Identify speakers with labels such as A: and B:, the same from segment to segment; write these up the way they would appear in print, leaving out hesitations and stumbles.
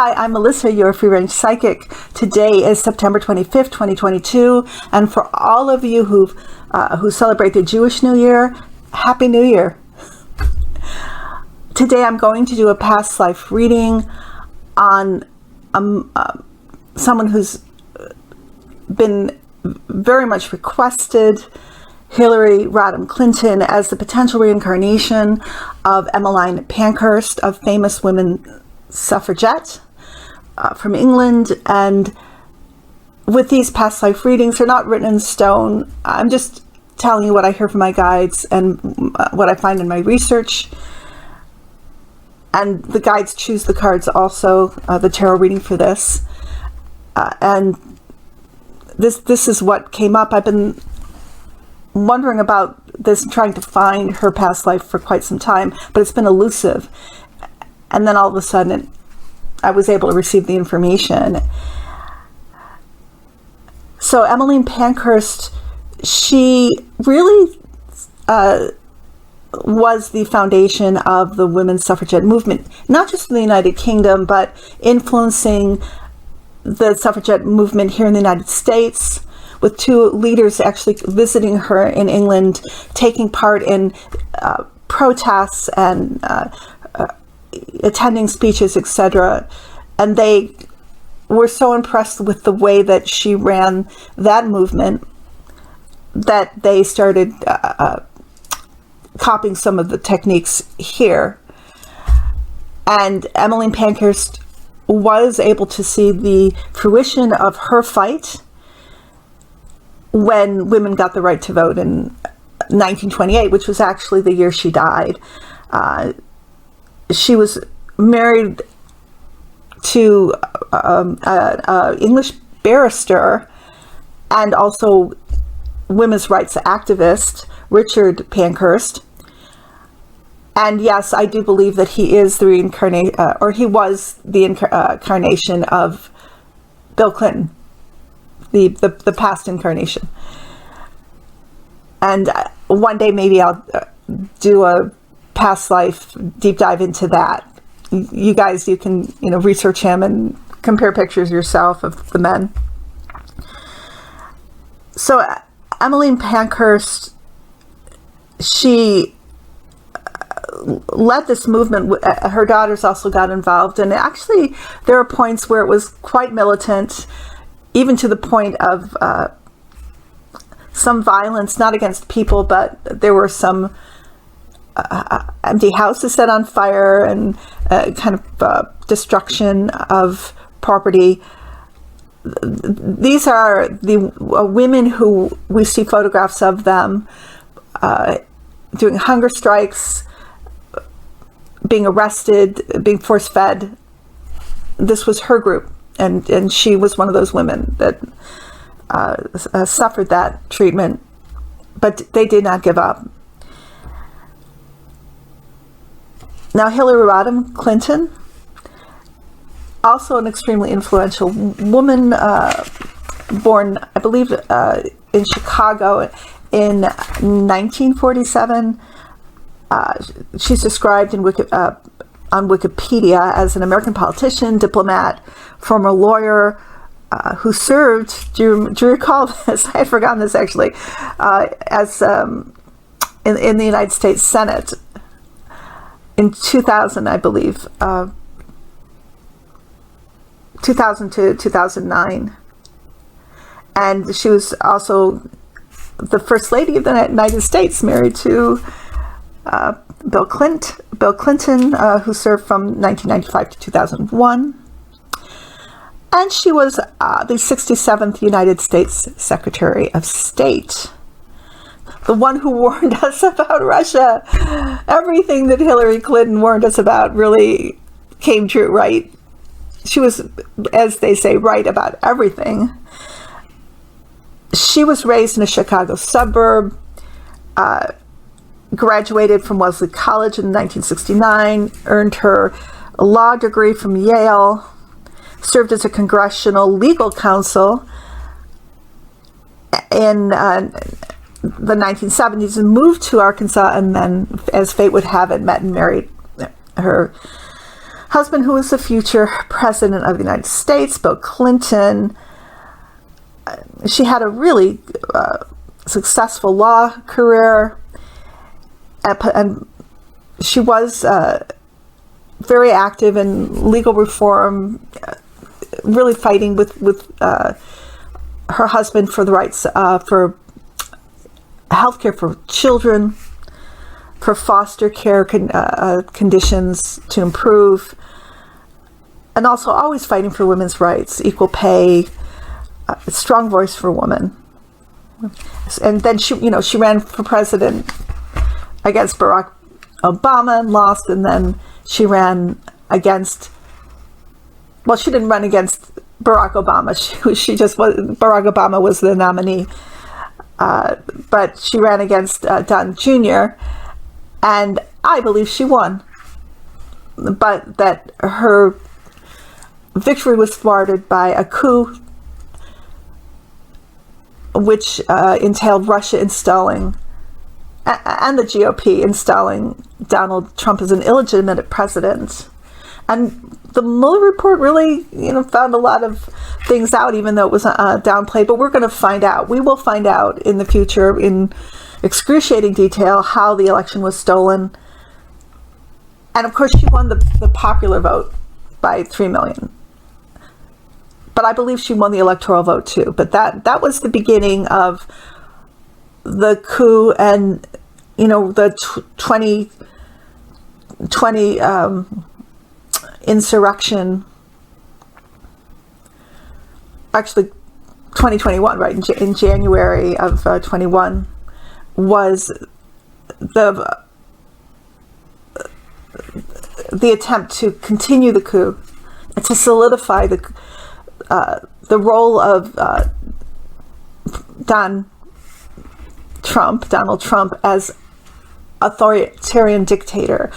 A: Hi, I'm Melissa, your free-range psychic. Today is September 25th, 2022, and for all of you who celebrate the Jewish New Year, Happy New Year. Today I'm going to do a past life reading on someone who's been very much requested, Hillary Rodham Clinton, as the potential reincarnation of Emmeline Pankhurst, a famous women suffragette from England. And with these past life readings, they're not written in stone. I'm just telling you what I hear from my guides and what I find in my research. And the guides choose the cards also, the tarot reading for this. And this is what came up. I've been wondering about this, trying to find her past life for quite some time, but it's been elusive. And then all of a sudden, I was able to receive the information. So Emmeline Pankhurst, she really was the foundation of the women's suffragette movement, not just in the United Kingdom, but influencing the suffragette movement here in the United States, with two leaders actually visiting her in England, taking part in protests and attending speeches, etc. And they were so impressed with the way that she ran that movement that they started copying some of the techniques here. And Emmeline Pankhurst was able to see the fruition of her fight when women got the right to vote in 1928, which was actually the year she died. She was married to an English barrister and also women's rights activist, Richard Pankhurst. And yes, I do believe that he is the reincarnation, or he was the incarnation of Bill Clinton, the past incarnation. And one day maybe I'll do a past life deep dive into that. You guys, you can research him and compare pictures yourself of the men. So Emmeline Pankhurst, she led this movement. Her daughters also got involved, and actually there are points where it was quite militant, even to the point of some violence, not against people, but there were some empty houses set on fire and kind of destruction of property. These are the women who we see photographs of them doing hunger strikes, being arrested, being force-fed. This was her group, and she was one of those women that suffered that treatment, but they did not give up. Now, Hillary Rodham Clinton, also an extremely influential woman, born, I believe, in Chicago in 1947. She's described on Wikipedia as an American politician, diplomat, former lawyer, who served, do you recall this? I had forgotten this actually, as in the United States Senate in 2000, I believe, 2000 to 2009. And she was also the First Lady of the United States, married to Bill Clinton, who served from 1995 to 2001. And she was the 67th United States Secretary of State, the one who warned us about Russia. Everything that Hillary Clinton warned us about really came true, right? She was, as they say, right about everything. She was raised in a Chicago suburb, graduated from Wellesley College in 1969, earned her law degree from Yale, served as a congressional legal counsel in the 1970s, and moved to Arkansas, and then, as fate would have it, met and married her husband, who was the future president of the United States, Bill Clinton. She had a really successful law career, and she was very active in legal reform, really fighting with her husband for the rights for healthcare for children, for foster care conditions to improve, and also always fighting for women's rights, equal pay, a strong voice for women. And then she ran for president against Barack Obama and lost, and then she ran against, well, she didn't run against Barack Obama. She just was, Barack Obama was the nominee, but she ran against Don Jr., and I believe she won, but that her victory was thwarted by a coup, which entailed Russia installing, and the GOP installing Donald Trump as an illegitimate president. And the Mueller report really, found a lot of things out, even though it was downplayed. But we're going to find out. We will find out in the future in excruciating detail how the election was stolen. And of course, she won the popular vote by 3 million. But I believe she won the electoral vote too. But that was the beginning of the coup and, the 2020 insurrection. Actually, 2021, right? In January of 21 was the attempt to continue the coup, to solidify the role of Donald Trump, as authoritarian dictator,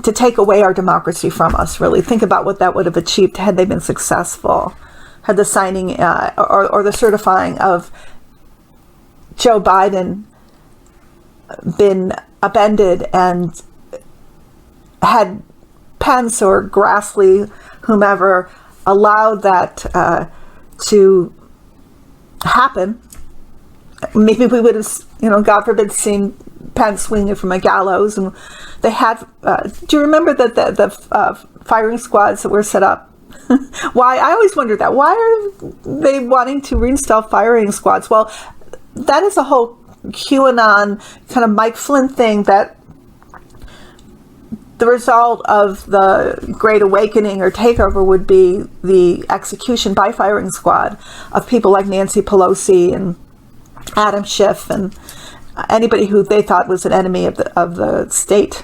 A: to take away our democracy from us. Really think about what that would have achieved had they been successful, had the signing or the certifying of Joe Biden been upended, and had Pence or Grassley, whomever, allowed that to happen. Maybe we would have, God forbid, seen Pence swinging from a gallows. And they had, do you remember that the firing squads that were set up? Why? I always wondered that. Why are they wanting to reinstall firing squads? Well, that is a whole QAnon kind of Mike Flynn thing, that the result of the Great Awakening or takeover would be the execution by firing squad of people like Nancy Pelosi and Adam Schiff and anybody who they thought was an enemy of the state.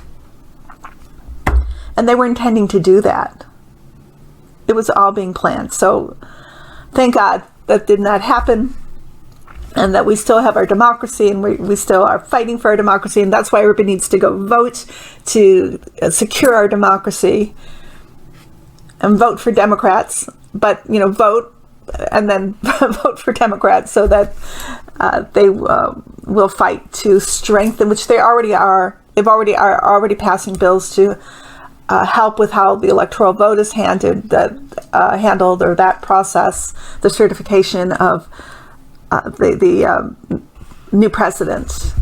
A: And they were intending to do that. It was all being planned. So thank God that did not happen, and that we still have our democracy, and we still are fighting for our democracy. And that's why everybody needs to go vote to secure our democracy, and vote for Democrats. But, vote and then vote for Democrats, so that they will fight to strengthen, which they already are. They are already passing bills to help with how the electoral vote is handled, or that process, the certification of the new president.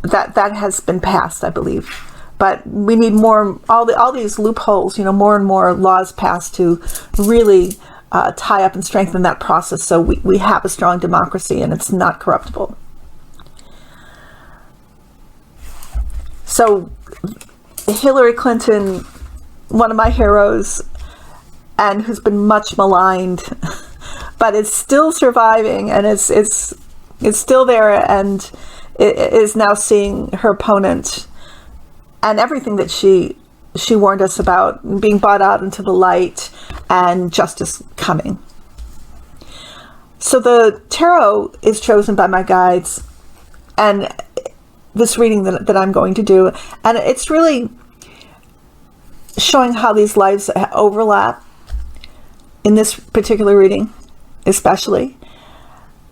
A: That has been passed, I believe. But we need more, all these loopholes, more and more laws passed to really tie up and strengthen that process, so we have a strong democracy and it's not corruptible. So Hillary Clinton, one of my heroes, and who's been much maligned, but is still surviving, and it's still there, and it is now seeing her opponent and everything that she warned us about being brought out into the light, and justice coming. So the tarot is chosen by my guides, and this reading that I'm going to do, and it's really showing how these lives overlap in this particular reading, especially.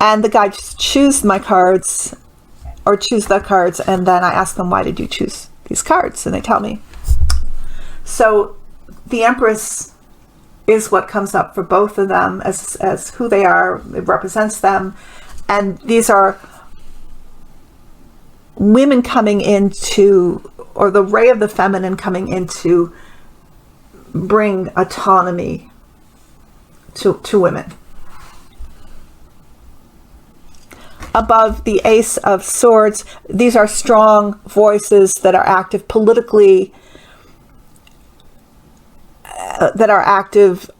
A: And the guides choose my cards, or choose the cards, and then I ask them, why did you choose these cards? And they tell me. So the Empress is what comes up for both of them as who they are. It represents them. And these are women coming into, or the ray of the feminine coming in to bring autonomy to women. Above the Ace of Swords, these are strong voices that are active politically, that are active,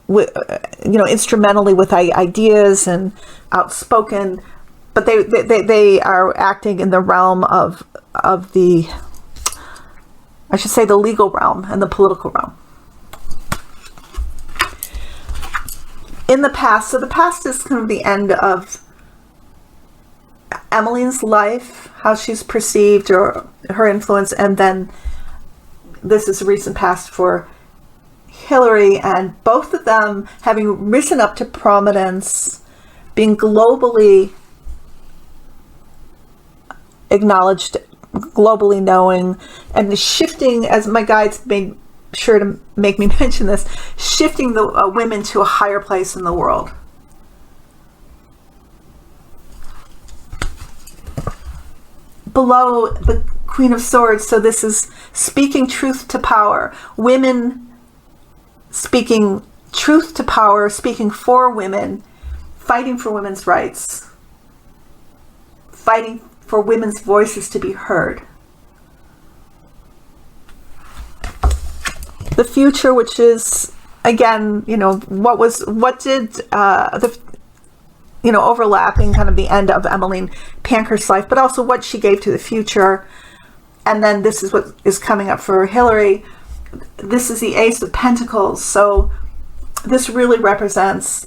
A: instrumentally with ideas and outspoken, but they are acting in the realm of the, I should say, the legal realm and the political realm. In the past, so the past is kind of the end of Emmeline's life, how she's perceived or her influence, and then this is a recent past for Hillary, and both of them having risen up to prominence, being globally acknowledged, globally knowing, and shifting, as my guides made sure to make me mention this, shifting the women to a higher place in the world. Below the Queen of Swords, so this is speaking truth to power. Women speaking truth to power, speaking for women, fighting for women's rights, fighting for women's voices to be heard. The future, which is, again, overlapping kind of the end of Emmeline Pankhurst's life, but also what she gave to the future. And then this is what is coming up for Hillary. This is the Ace of Pentacles. So this really represents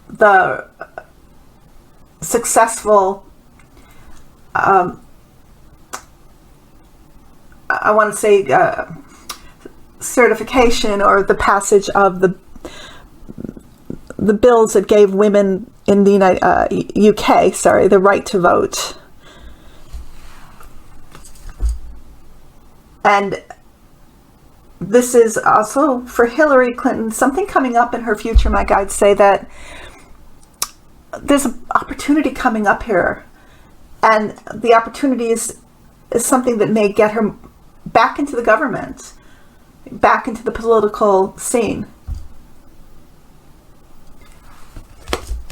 A: the successful, I want to say, certification, or the passage of the bills that gave women in the UK, the right to vote. And this is also for Hillary Clinton, something coming up in her future. My guides say that there's an opportunity coming up here, and the opportunity is something that may get her back into the government, back into the political scene.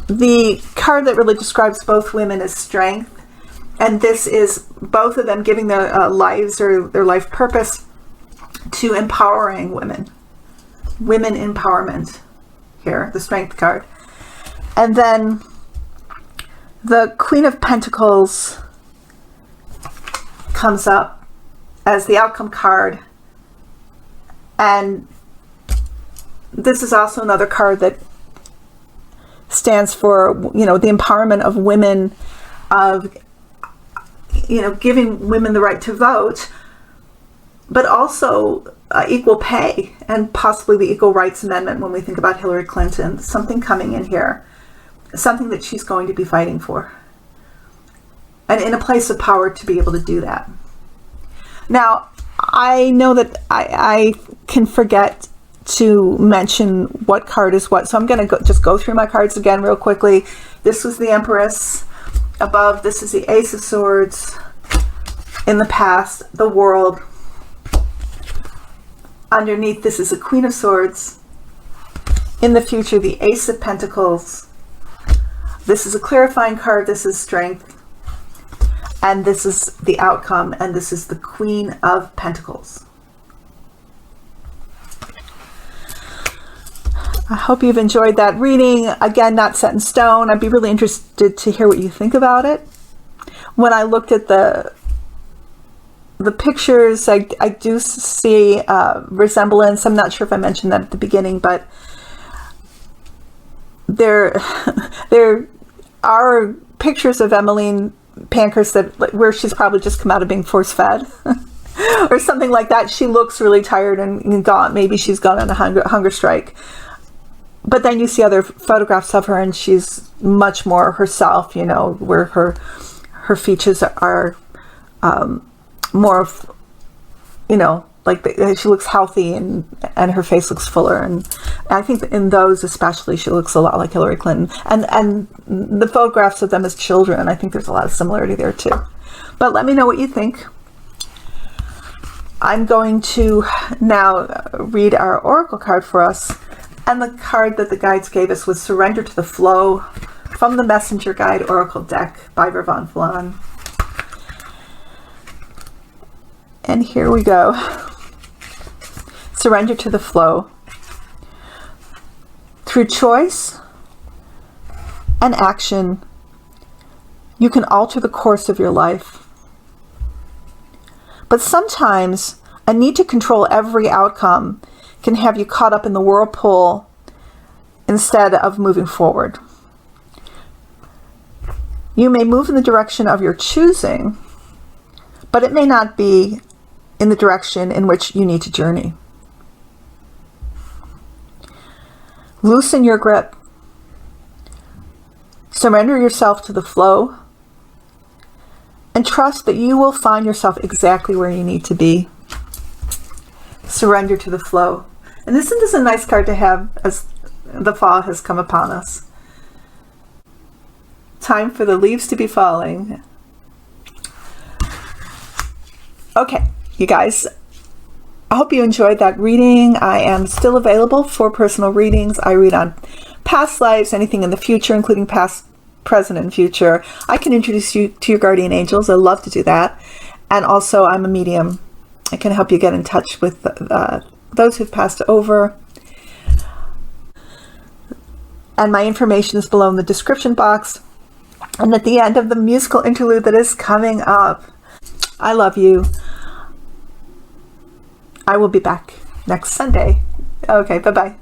A: The card that really describes both women is Strength, and this is both of them giving their lives or their life purpose to empowering women empowerment here, the Strength card. And then the Queen of Pentacles comes up as the outcome card. And this is also another card that stands for, the empowerment of women, of, giving women the right to vote, but also equal pay and possibly the Equal Rights Amendment when we think about Hillary Clinton. Something coming in here, something that she's going to be fighting for. And in a place of power to be able to do that. Now, I know that I can forget to mention what card is what, so I'm going to just go through my cards again real quickly. This was the Empress. Above, this is the Ace of Swords. In the past, the World. Underneath, this is the Queen of Swords. In the future, the Ace of Pentacles. This is a clarifying card. This is Strength. And this is the outcome, and this is the Queen of Pentacles. I hope you've enjoyed that reading. Again, not set in stone. I'd be really interested to hear what you think about it. When I looked at the pictures, I do see resemblance. I'm not sure if I mentioned that at the beginning, but there are pictures of Emmeline Pankhurst where she's probably just come out of being force-fed or something like that. She looks really tired and gone. Maybe she's gone on a hunger strike. But then you see other photographs of her, and she's much more herself, where her features are more you know, like she looks healthy and her face looks fuller, and I think in those especially she looks a lot like Hillary Clinton, and the photographs of them as children, I think there's a lot of similarity there too. But let me know what you think. I'm going to now read our oracle card for us, and the card that the guides gave us was Surrender to the Flow from the Messenger Guide Oracle deck by Ravynne Phelan. And here we go. Surrender to the flow. Through choice and action, you can alter the course of your life. But sometimes a need to control every outcome can have you caught up in the whirlpool instead of moving forward. You may move in the direction of your choosing, but it may not be in the direction in which you need to journey. Loosen your grip. Surrender yourself to the flow, and trust that you will find yourself exactly where you need to be. Surrender to the flow. And isn't this a nice card to have as the fall has come upon us? Time for the leaves to be falling. Okay, you guys, I hope you enjoyed that reading. I am still available for personal readings. I read on past lives, anything in the future, including past, present, and future. I can introduce you to your guardian angels. I love to do that. And also, I'm a medium. I can help you get in touch with those who've passed over. And my information is below in the description box and at the end of the musical interlude that is coming up. I love you. I will be back next Sunday. Okay, bye-bye.